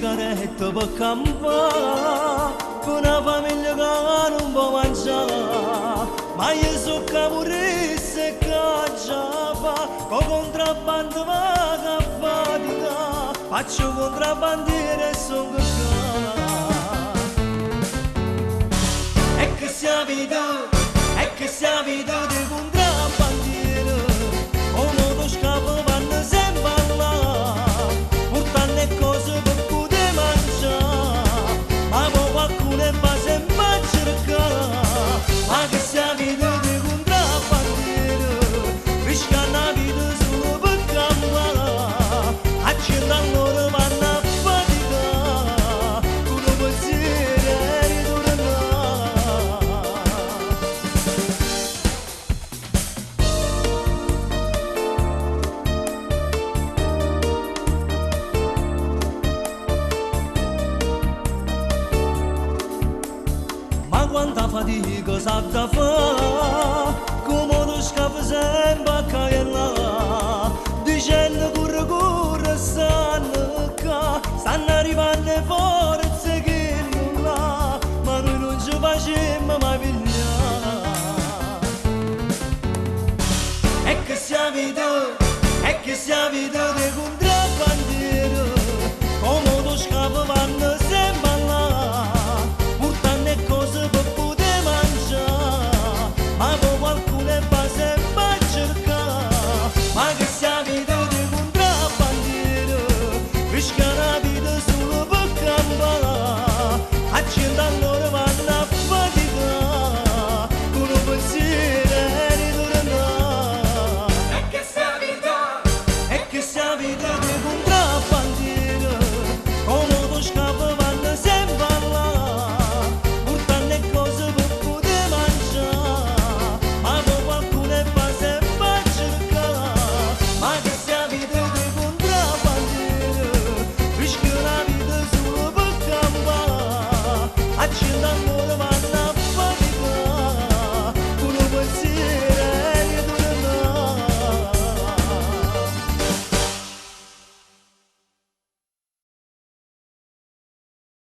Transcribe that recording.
sigaretta per campare, con una famiglia che non può mangiare, ma io so che morisse che già fa, con contrabbando va che fatica, faccio contrabbandiere e sono che e che sia vita, e che sia vita di contrabbandiere, come lo scappo vanno sempre là, portando cose per poter mangiare, ma poi qualcuno va sempre a cercare, ma che sia vita di contrabbandiere, pesca una vita solo per campare, accendere loro vanno a faticare, con un pensiero e ritornare. Ma quanta fatica sa da fa, come lo scappo sempre a cagliare, dicendo corre stanno arrivando le forze che non là, ma noi non ci facciamo mai pigliare. E che sia vita di contrabbando.